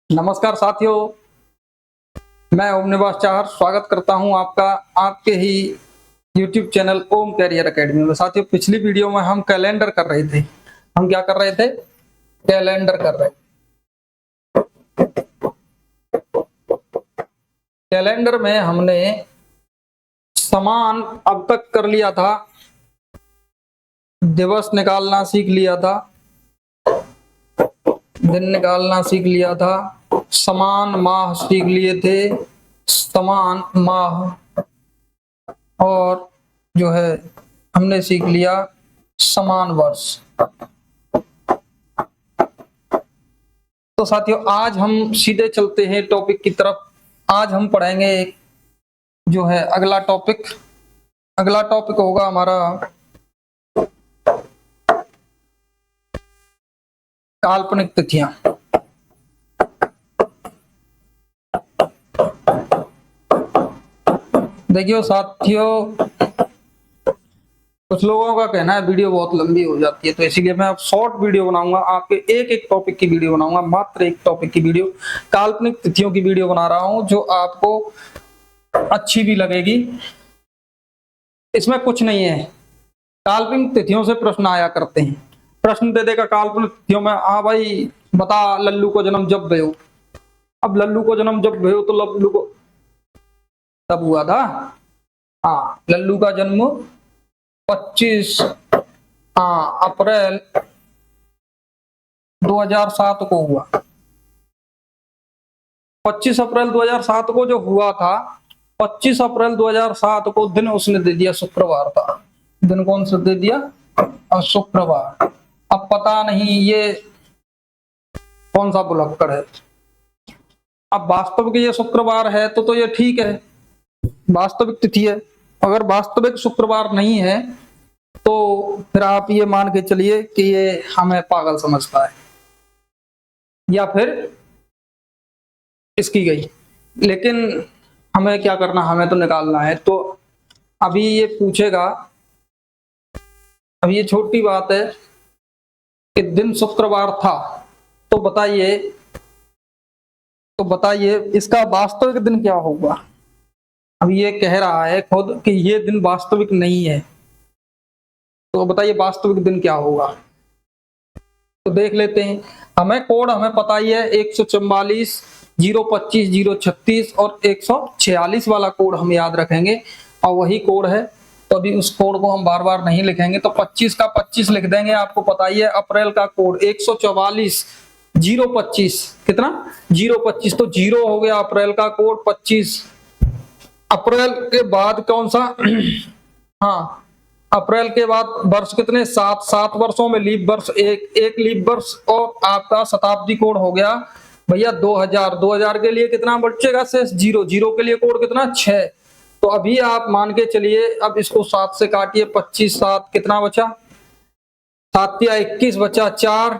नमस्कार साथियों, मैं ओम निवास चाहर स्वागत करता हूं आपका आपके ही YouTube चैनल ओम कैरियर एकेडमी में। साथियों, पिछली वीडियो में हम कैलेंडर कर रहे थे। हम क्या कर रहे थे? कैलेंडर कर रहे थे। कैलेंडर में हमने समान अब तक कर लिया था, दिवस निकालना सीख लिया था, दिन निकालना सीख लिया था, समान माह सीख लिए थे, समान माह, और जो है हमने सीख लिया समान वर्ष। तो साथियों, आज हम सीधे चलते हैं टॉपिक की तरफ। आज हम पढ़ेंगे जो है अगला टॉपिक होगा हमारा काल्पनिक तिथियां। देखियो साथियों, कुछ लोगों का कहना है वीडियो बहुत लंबी हो जाती है, तो इसीलिए मैं अब शॉर्ट वीडियो बनाऊंगा। आपके एक टॉपिक की वीडियो बनाऊंगा, मात्र एक टॉपिक की वीडियो, काल्पनिक तिथियों की वीडियो बना रहा हूं, जो आपको अच्छी भी लगेगी। इसमें कुछ नहीं है। काल्पनिक तिथियों से प्रश्न आया करते हैं। प्रश्न दे देगा काल्पनिक तिथियों में, हाँ भाई बता लल्लू को जन्म जब भयो। अब लल्लू को जन्म जब भयो तो लल्लू को तब हुआ था। हाँ, लल्लू का जन्म 25 अप्रैल 2007 को हुआ। 25 अप्रैल 2007 को जो हुआ था, 25 अप्रैल 2007 को दिन उसने दे दिया शुक्रवार था। दिन कौन सा दे दिया? शुक्रवार। अब पता नहीं ये कौन सा बुलक्कड़ है। अब वास्तविक ये शुक्रवार है तो ये ठीक है, वास्तविक तिथि है। अगर वास्तविक शुक्रवार नहीं है तो फिर आप ये मान के चलिए कि ये हमें पागल समझता है, या फिर इसकी गई। लेकिन हमें क्या करना, हमें तो निकालना है। तो अभी ये पूछेगा, अब ये छोटी बात है कि दिन शुक्रवार था, तो बताइए इसका वास्तविक दिन क्या होगा। अब ये कह रहा है खुद कि ये दिन वास्तविक नहीं है, तो बताइए वास्तविक दिन क्या होगा। तो देख लेते हैं। हमें पता ही है, 144, 025, 036 और 146 वाला कोड हम याद रखेंगे, और वही कोड है। तो अभी उस कोड को हम बार बार नहीं लिखेंगे, तो 25 का 25 लिख देंगे। आपको पता ही है अप्रैल का कोड 144, 025, कितना 025, तो 0 हो गया अप्रैल का कोड। 25 अप्रैल के बाद कौन सा? हाँ, अप्रैल के बाद वर्ष कितने? 7 वर्षों में लीप वर्ष एक लीप वर्ष, और आपका शताब्दी कोड हो गया भैया 2000। 2000 के लिए कितना बचेगा? शेष 0। 0 के लिए कोड कितना? 6। तो अभी आप मान के चलिए, अब इसको 7 से काटिए। 25 7 कितना बचा? 7 या 21 बचा 4।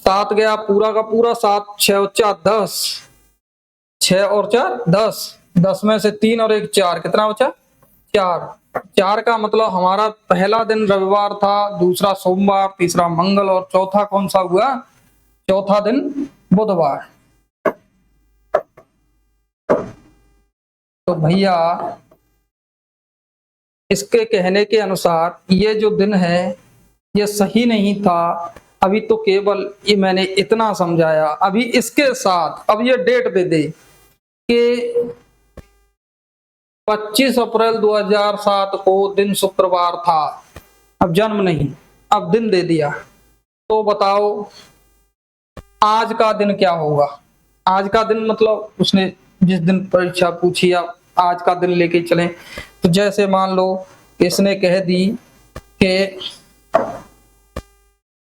7 गया पूरा का पूरा, 7 6 बचा 10। 6 और 4 10। 10 में से 3 और 1 4, कितना बचा? 4। 4 का मतलब हमारा पहला दिन रविवार था, दूसरा सोमवार, तीसरा मंगल, और चौथा कौन सा हुआ? चौथा दिन बुधवार। तो भैया इसके कहने के अनुसार ये जो दिन है ये सही नहीं था। अभी तो केवल ये मैंने इतना समझाया। अभी इसके साथ अब ये डेट दे दे कि 25 अप्रैल 2007 को दिन शुक्रवार था। अब जन्म नहीं, अब दिन दे दिया। तो बताओ आज का दिन क्या होगा? आज का दिन मतलब उसने जिस दिन परीक्षा पूछी, आप आज का दिन लेके चलें। तो जैसे मान लो इसने कह दी कि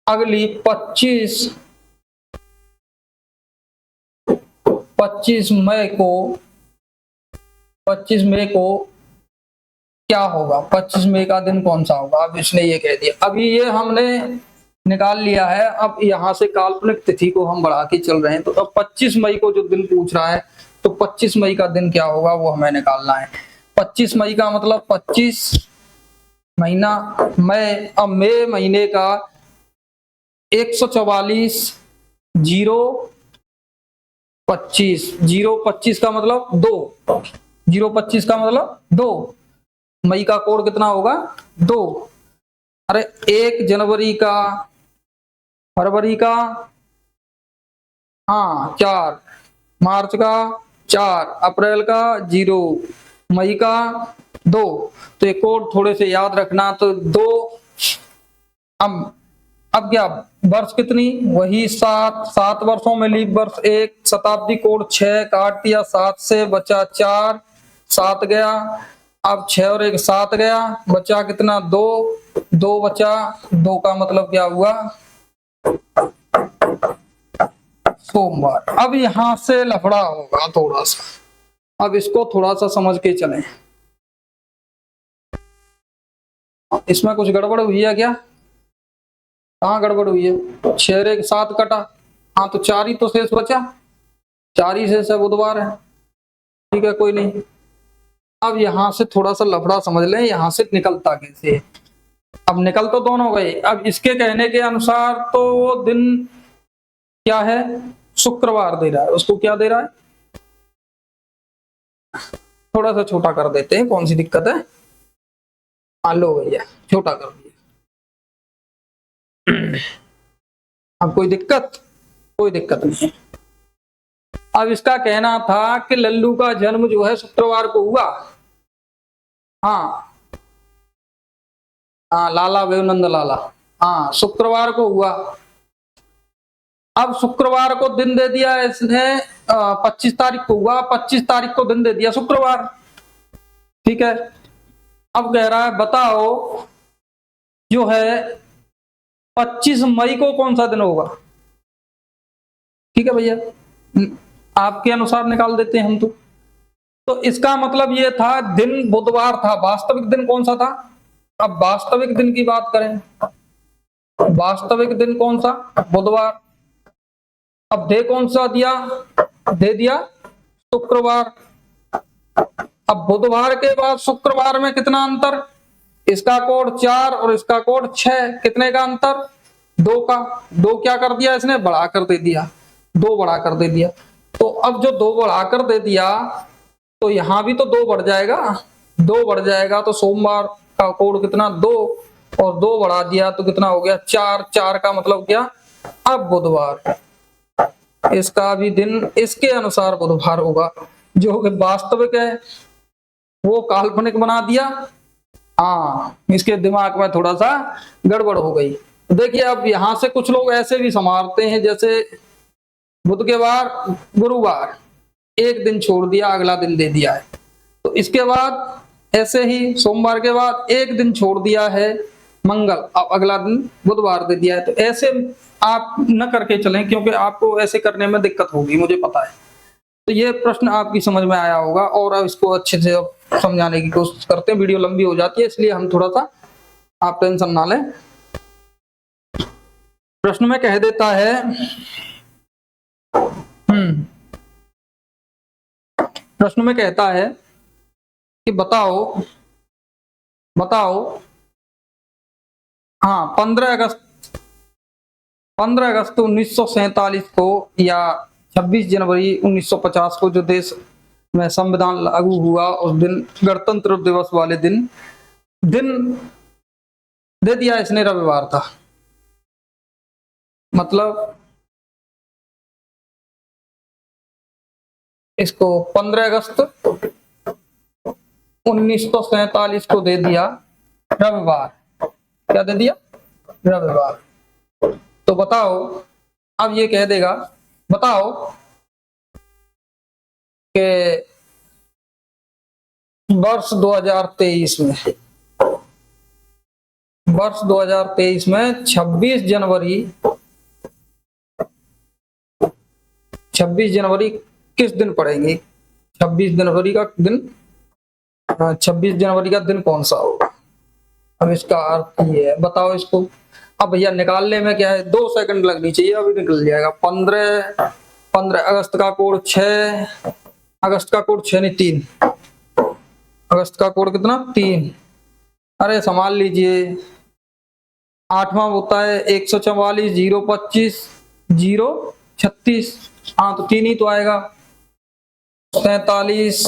अगली 25 मई को क्या होगा? 25 मई का दिन कौन सा होगा? अब इसने ये कह दिया। अभी ये हमने निकाल लिया है। अब यहाँ से काल्पनिक तिथि को हम बढ़ा के चल रहे हैं। तो अब 25 मई को जो दिन पूछ रहा है, तो 25 मई का दिन क्या होगा वो हमें निकालना है। 25 मई का मतलब 25 महीना मई। अब मई महीने का 144 025 025 का मतलब 2, 025 का मतलब 2। मई का कोड कितना होगा? 2। अरे 1 जनवरी का, फरवरी का, हाँ 4, मार्च का 4, अप्रैल का 0, मई का 2। तो ये कोड थोड़े से याद रखना। तो 2, अब क्या, वर्ष कितनी, वही 7, 7 वर्षों में लीप वर्ष 1, शताब्दी कोड 6, काट दिया 7 से, बचा 4, 7 गया। अब 6 और 1 7 गया, बचा कितना? 2, 2 बचा। 2 का मतलब क्या हुआ? सोमवार। अब यहां से लफड़ा होगा थोड़ा सा, अब इसको थोड़ा सा समझ के चलें। इसमें कुछ गड़बड़ हुई है क्या? कहाँ गड़बड़ हुई है? 6 और 1 7 कटा, हाँ तो 4 ही तो शेष बचा, 4 ही शेष है, बुधवार है। ठीक है, कोई नहीं। अब यहां से थोड़ा सा लफड़ा समझ लें, यहां से निकलता कैसे। अब निकल तो दोनों गए। अब इसके कहने के अनुसार तो वो दिन क्या है? शुक्रवार दे रहा है। उसको क्या दे रहा है? थोड़ा सा छोटा कर देते हैं, कौन सी दिक्कत है। हाँ लो भैया, छोटा कर दिया। अब कोई दिक्कत? कोई दिक्कत नहीं है। अब इसका कहना था कि लल्लू का जन्म जो है शुक्रवार को हुआ। हाँ हाँ, लाला वेवनंद लाला, हाँ शुक्रवार को हुआ। अब शुक्रवार को दिन दे दिया इसने, 25 तारीख को हुआ, 25 तारीख को दिन दे दिया शुक्रवार। ठीक है। अब कह रहा है बताओ जो है 25 मई को कौन सा दिन होगा? ठीक है भैया, आपके अनुसार निकाल देते हैं हम तो इसका मतलब ये था दिन बुधवार था, वास्तविक दिन कौन सा था? अब वास्तविक दिन की बात करें, वास्तविक दिन कौन सा? बुधवार। अब दे कौन सा दिया? दे दिया शुक्रवार। अब बुधवार के बाद शुक्रवार में कितना अंतर? इसका कोड 4 और इसका कोड 6, कितने का अंतर? 2 का। 2 क्या कर दिया इसने? बढ़ा कर दे दिया, 2 बढ़ा कर दे दिया। तो अब जो 2 बढ़ा कर दे दिया, तो यहां भी तो 2 बढ़ जाएगा, 2 बढ़ जाएगा। तो सोमवार का कोड कितना? 2, और 2 बढ़ा दिया तो कितना हो गया? 4। 4 का मतलब क्या? अब बुधवार। इसका भी दिन इसके अनुसार बुधवार होगा, जो कि वास्तविक है वो काल्पनिक बना दिया। हाँ, इसके दिमाग में थोड़ा सा गड़बड़ हो गई। देखिए, अब यहां से कुछ लोग ऐसे भी संभालते हैं, जैसे बुध के बार गुरुवार, एक दिन छोड़ दिया, अगला दिन दे दिया है। तो इसके बाद ऐसे ही सोमवार के बाद एक दिन छोड़ दिया है मंगल, अब अगला दिन बुधवार दे दिया है। तो ऐसे आप न करके चलें, क्योंकि आपको ऐसे करने में दिक्कत होगी, मुझे पता है। तो ये प्रश्न आपकी समझ में आया होगा, और अब इसको अच्छे से अब समझाने की कोशिश करते हैं। वीडियो लंबी हो जाती है, इसलिए हम थोड़ा सा, आप टेंशन ना लें। प्रश्न में कह देता है, प्रश्न में कहता है कि बताओ बताओ, हाँ 15 अगस्त 1947 को या 26 जनवरी 1950 को जो देश में संविधान लागू हुआ, उस दिन गणतंत्र दिवस वाले दिन दे दिया इसने रविवार था। मतलब इसको 15 अगस्त 1947 को दे दिया रविवार। क्या दे दिया? रविवार। तो बताओ, अब ये कह देगा बताओ कि वर्ष 2023 में 26 जनवरी किस दिन पड़ेगी? 26 जनवरी का दिन, 26 जनवरी का दिन कौन सा होगा? अब इसका अर्थ ये है, बताओ इसको। अब भैया निकालने में क्या है, 2 सेकंड लगनी चाहिए, अभी निकल जाएगा। 15 अगस्त का कोड 6, अगस्त का कोड 6 नहीं 3, अगस्त का कोड कितना? 3। अरे संभाल लीजिए, 8वां होता है 144, 025, 036। हाँ तो 3 ही तो आएगा। 47,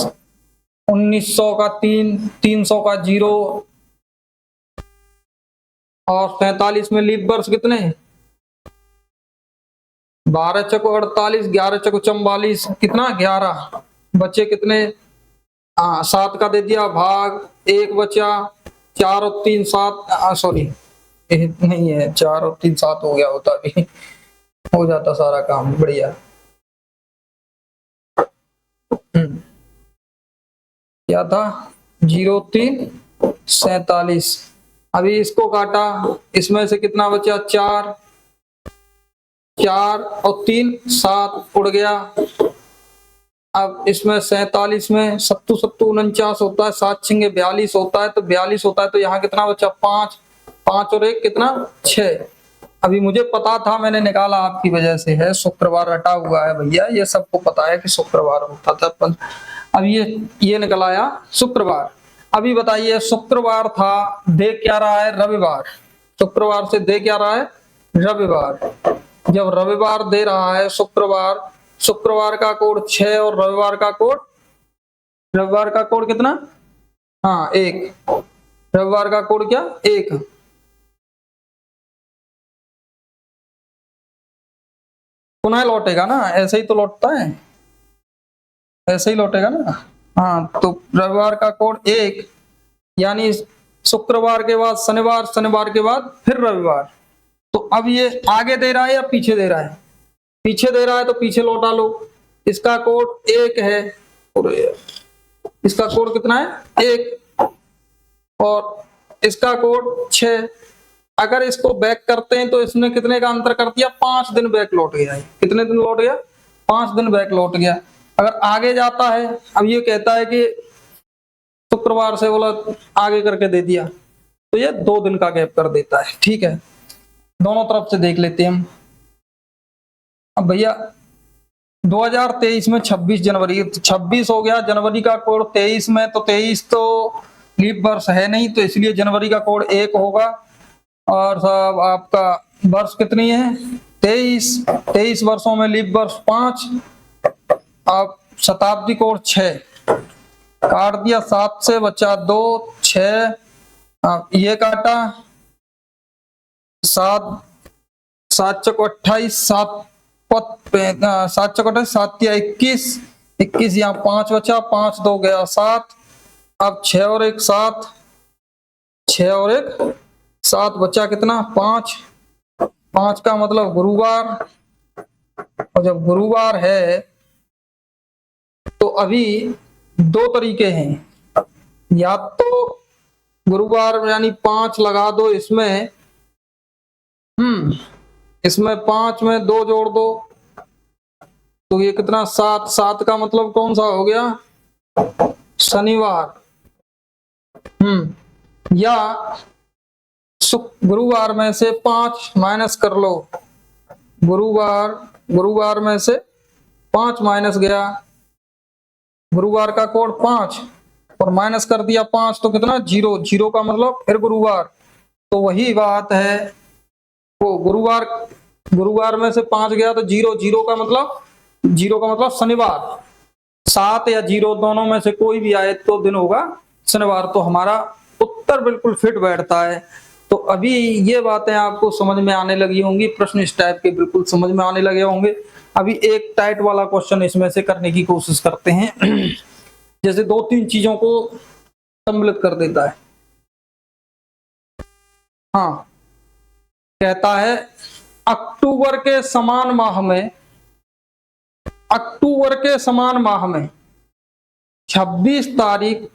1900 का 3, 300 का 0, और 47 में लीप वर्ष कितने? 12 चको 48, 11 चको 44, कितना? 11। बचे कितने? हाँ 7 का दे दिया भाग, 1 बचा, 4 और 3 7, सॉरी नहीं है, 4 और 3 7 हो गया होता भी, हो जाता सारा काम बढ़िया। क्या था? 0 3 47। अभी इसको काटा, इसमें से कितना बचा? 4, 4 और 3 7 उड़ गया। अब इसमें 47 में 7 7 49 होता है, 7 छिंगे 42 होता है, तो 42 होता है, तो यहाँ कितना बचा? 5, 5 और 1 कितना? 6। अभी मुझे पता था, मैंने निकाला, आपकी वजह से है। शुक्रवार रटा हुआ है भैया, ये सबको पता है कि शुक्रवार होता था। अब ये निकल आया शुक्रवार। अभी बताइए, शुक्रवार था, दे क्या रहा है? रविवार। शुक्रवार से दे क्या रहा है? रविवार। जब रविवार दे रहा है शुक्रवार, शुक्रवार का कोड 6 और रविवार का कोड कितना? हाँ 1। रविवार का कोड क्या? 1। पुनः लौटेगा ना, ऐसे ही तो लौटता है, ऐसे ही लौटेगा ना। हाँ तो रविवार का कोड 1, यानी शुक्रवार के बाद शनिवार, शनिवार के बाद फिर रविवार। तो अब ये आगे दे रहा है या पीछे दे रहा है? पीछे दे रहा है, तो पीछे लौटा लो। इसका कोड 1 है, और इसका कोड कितना है? 1, और इसका कोड 6। अगर इसको बैक करते हैं तो इसने कितने का अंतर कर दिया? 5 दिन बैक लौट गया है। कितने दिन लौट गया? 5 दिन बैक लौट गया। अगर आगे जाता है, अब ये कहता है कि शुक्रवार से बोला आगे करके दे दिया, तो ये 2 दिन का गैप कर देता है। ठीक है, दोनों तरफ से देख लेते हैं हम। अब भैया 2023 में 26 जनवरी, 26 हो गया, जनवरी का कोड 23 में, तो 23 तो लीप वर्ष है नहीं, तो इसलिए जनवरी का कोड 1 होगा। और साहब आपका वर्ष कितनी है? 23। 23 वर्षों में लीप वर्ष 5। अब शताब्दी कोड 6, काट दिया, 7 से बचा 2, 6। ये काटा, 7 7 चौक 28, 7 7 चौक 28, 7 या 21, 21 यहाँ 5 बचा, 5 2 गया 7। अब 6 और 1 7, 6 और 1 7 बचा कितना? 5। 5 का मतलब गुरुवार। और जब गुरुवार है तो अभी 2 तरीके हैं, या तो गुरुवार यानी 5 लगा दो इसमें, इसमें 5 में 2 जोड़ दो, तो ये कितना? 7। 7 का मतलब कौन सा हो गया? शनिवार। या गुरुवार में से 5 माइनस कर लो, गुरुवार में से 5 माइनस गया, गुरुवार का कोड 5 और माइनस कर दिया 5, तो कितना? 0। 0 का मतलब फिर गुरुवार। तो वही बात है, वो गुरुवार में से 5 गया तो 0। 0 का मतलब शनिवार। 7 या 0 दोनों में से कोई भी आए तो दिन होगा शनिवार। तो हमारा उत्तर बिल्कुल फिट बैठता है। तो अभी ये बातें आपको समझ में आने लगी होंगी, प्रश्न इस टाइप के बिल्कुल समझ में आने लगे होंगे। अभी एक टाइट वाला क्वेश्चन इसमें से करने की कोशिश करते हैं, जैसे 2-3 चीजों को सम्मिलित कर देता है। हाँ, कहता है अक्टूबर के समान माह में 26 तारीख,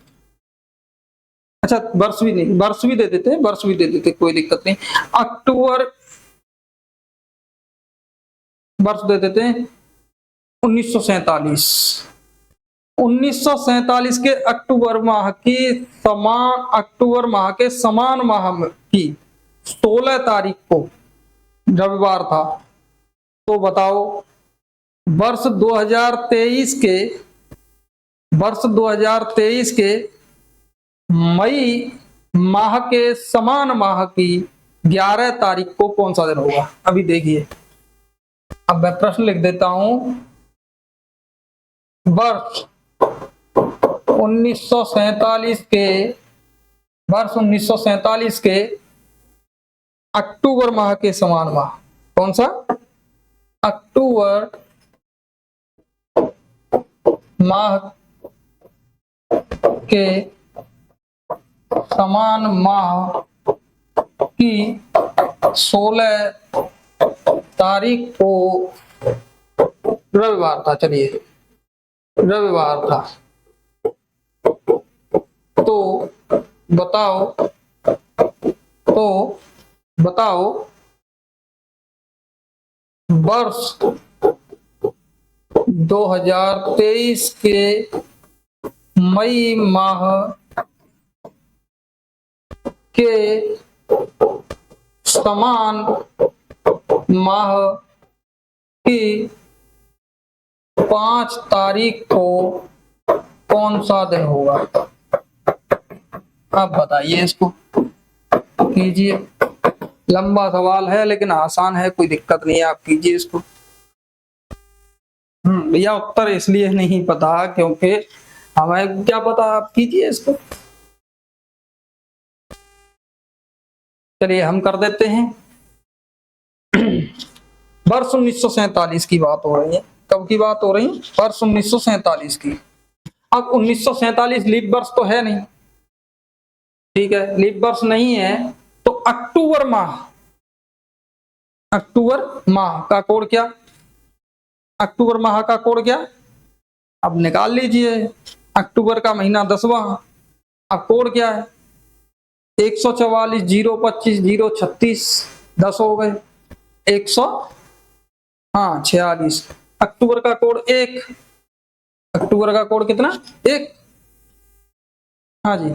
अच्छा वर्ष भी दे देते, कोई दिक्कत नहीं। अक्टूबर वर्ष दे देते हैं 1947। 1947 के अक्टूबर माह के समान माह की 16 तारीख को रविवार था। तो बताओ वर्ष 2023 के मई माह के समान माह की 11 तारीख को कौन सा दिन होगा? अभी देखिए, अब मैं प्रश्न लिख देता हूं। वर्ष 1947 के वर्ष 1947 के अक्टूबर माह के समान माह कौन सा? अक्टूबर माह के समान माह की 16 तारीख को रविवार था। चलिए, रविवार था। तो बताओ वर्ष 2023 के मई माह के समान माह की 5 तारीख को कौन सा दिन होगा? आप बताइए, इसको कीजिए। लंबा सवाल है लेकिन आसान है, कोई दिक्कत नहीं है, आप कीजिए इसको। भैया उत्तर इसलिए नहीं पता क्योंकि हमें क्या पता, आप कीजिए इसको। चलिए हम कर देते हैं। वर्ष 1947 की बात हो रही है। कब की बात हो रही है? वर्ष 1947 की। अब 1947 लीप वर्ष तो है नहीं, ठीक है, लीप वर्ष नहीं है, तो अक्टूबर माह का कोड क्या? अक्टूबर माह का कोड क्या? अब निकाल लीजिए। अक्टूबर का महीना 10वां, अब कोड क्या है? 144 025 036 10 हो गए 146। अक्टूबर का कोड 1। अक्टूबर का कोड कितना? 1। हाँ जी।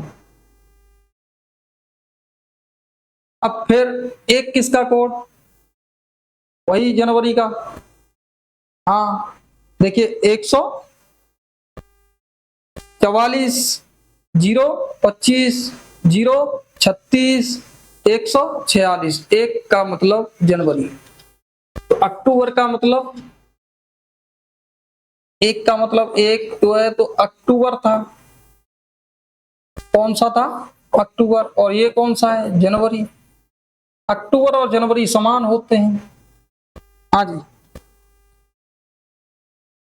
अब फिर 1 किसका कोड? वही जनवरी का। हाँ देखिए, 144 025 036 146। 1 का मतलब जनवरी, तो अक्टूबर का मतलब 1 का मतलब 1 तो है, तो अक्टूबर था। कौन सा था? अक्टूबर। और ये कौन सा है? जनवरी। अक्टूबर और जनवरी समान होते हैं। हाँ जी,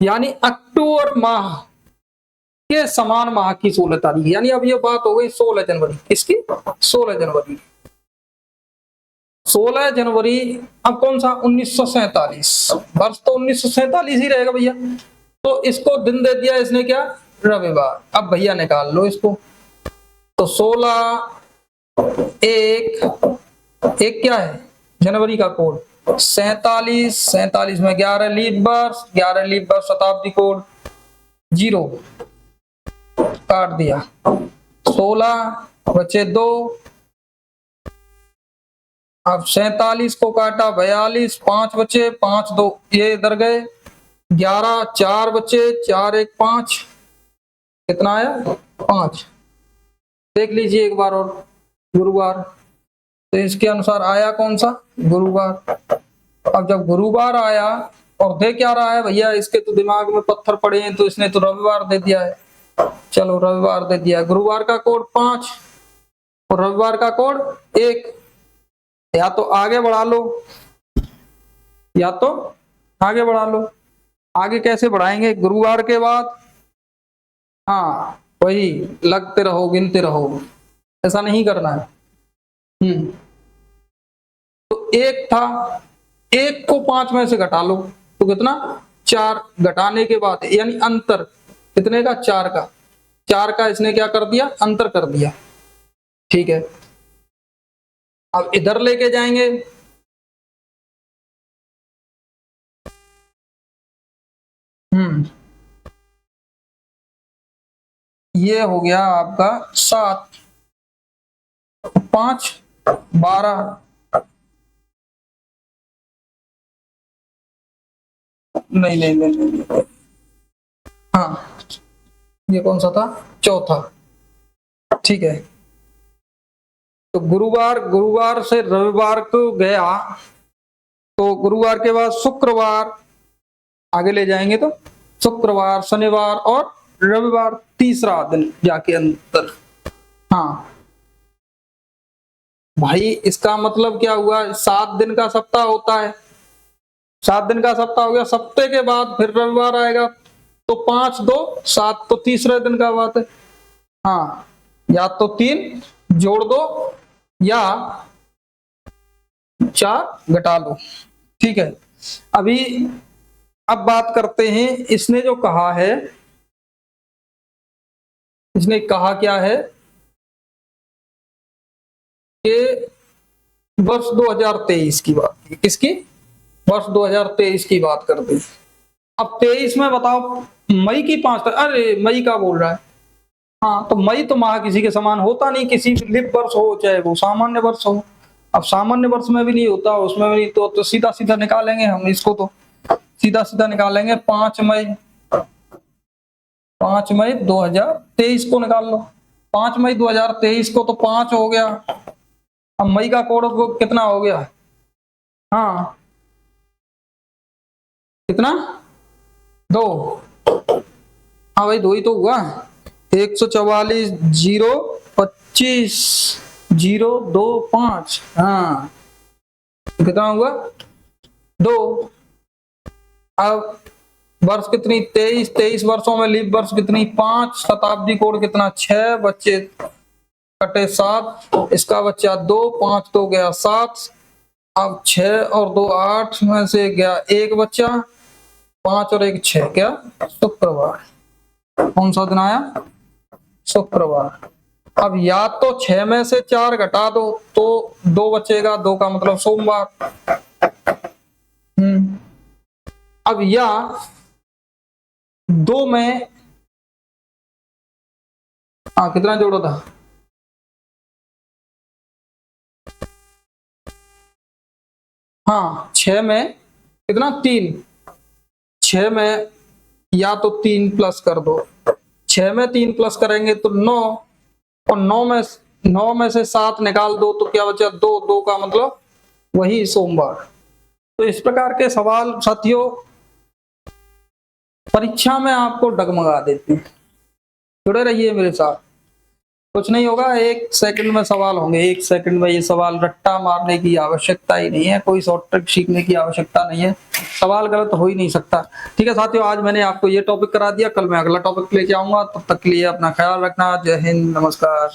यानी अक्टूबर माह के समान माह की 16 तारीख, यानी अब ये बात हो गई 16 जनवरी। किसकी? 16 जनवरी। 16 जनवरी। अब कौन सा? 1947। वर्ष तो 1947 ही रहेगा भैया, तो इसको दिन दे दिया इसने क्या? रविवार। अब भैया निकाल लो इसको। तो 16 एक क्या है? जनवरी का कोड। 47 में 11 लीप वर्ष, 11 लीप वर्ष शताब्दी कोड 0 काट दिया। 16 बचे 2। अब 47 को काटा 42, 5 बचे, 5 2 ये इधर गए, 11 4 बचे, 4 1 5। कितना आया? 5। देख लीजिए एक बार और। गुरुवार, तो इसके अनुसार आया कौन सा? गुरुवार। अब जब गुरुवार आया और दे क्या रहा है भैया, इसके तो दिमाग में पत्थर पड़े हैं, तो इसने तो रविवार दे दिया है। चलो रविवार दे दिया। गुरुवार का कोड 5 और रविवार का कोड 1। या तो आगे बढ़ा लो, या तो आगे बढ़ा लो। आगे कैसे बढ़ाएंगे? गुरुवार के बाद हाँ वही लगते रहो, गिनते रहो, ऐसा नहीं करना है। तो 1 था, 1 को 5 में से घटा लो तो कितना? 4। घटाने के बाद यानी अंतर कितने का? 4 का। 4 का इसने क्या कर दिया? अंतर कर दिया। ठीक है, अब इधर लेके जाएंगे। ये हो गया आपका 7 5 12। नहीं नहीं नहीं, नहीं, नहीं। हाँ ये कौन सा था? चौथा। ठीक है, तो गुरुवार से रविवार को गया, तो गुरुवार के बाद शुक्रवार, आगे ले जाएंगे तो शुक्रवार, शनिवार और रविवार, तीसरा दिन जाके अंतर। हाँ भाई, इसका मतलब क्या हुआ, 7 दिन का सप्ताह होता है, 7 दिन का सप्ताह हो गया, सप्ताह के बाद फिर रविवार आएगा, तो 5 2 7, तो तीसरे दिन का बात है। हाँ, या तो 3 जोड़ दो या 4 घटा लो, ठीक है। अभी अब बात करते हैं, इसने जो कहा है, इसने कहा क्या है कि वर्ष 2023 की बात की, किसकी, वर्ष 2023 की बात कर दी। अब 23 में बताओ, मई की 5 तारीख, अरे मई का बोल रहा है, हाँ तो मई तो माह किसी के समान होता नहीं, किसी भी लिप वर्ष हो चाहे वो सामान्य वर्ष हो। अब सामान्य वर्ष में भी नहीं होता, उसमें भी नहीं, तो सीधा सीधा निकालेंगे हम इसको, तो सीधा सीधा निकालेंगे 5 मई 2023 को निकाल लो। 5 मई 2023 को तो 5 हो गया। अब मई का कोड कितना हो गया, हाँ कितना, 2, हाँ भाई 2 ही तो हुआ, 144 0 25 0 2 5, हाँ कितना हुआ 2। अब वर्ष कितनी, 23 वर्षों में लीप वर्ष कितनी, 5, शताब्दी कोड कितना, 6, बच्चे कटे 7, इसका बच्चा 2, 5 तो गया 7, अब 6 और 2 8 में से गया 1 बच्चा, 5 और 1 6, क्या शुक्रवार। कौन सा दिन आया, शुक्रवार। अब या तो 6 में से 4 घटा दो तो 2 बचेगा, 2 का मतलब सोमवार। अब या 2 में, हाँ कितना जोड़ा था, हाँ 6 में कितना, 3, 6 में या तो 3 प्लस कर दो, 6 में 3 प्लस करेंगे तो 9, और 9 में से 7 निकाल दो तो क्या बचा, 2, 2 का मतलब वही सोमवार। तो इस प्रकार के सवाल साथियों परीक्षा में आपको डगमगा देते हैं, जुड़े रहिए मेरे साथ, कुछ नहीं होगा, 1 सेकंड में सवाल होंगे, 1 सेकंड में ये सवाल, रट्टा मारने की आवश्यकता ही नहीं है, कोई शॉर्ट ट्रिक सीखने की आवश्यकता नहीं है, सवाल गलत हो ही नहीं सकता। ठीक है साथियों, आज मैंने आपको ये टॉपिक करा दिया, कल मैं अगला टॉपिक लेके आऊंगा, तब तक के लिए अपना ख्याल रखना, जय हिंद, नमस्कार।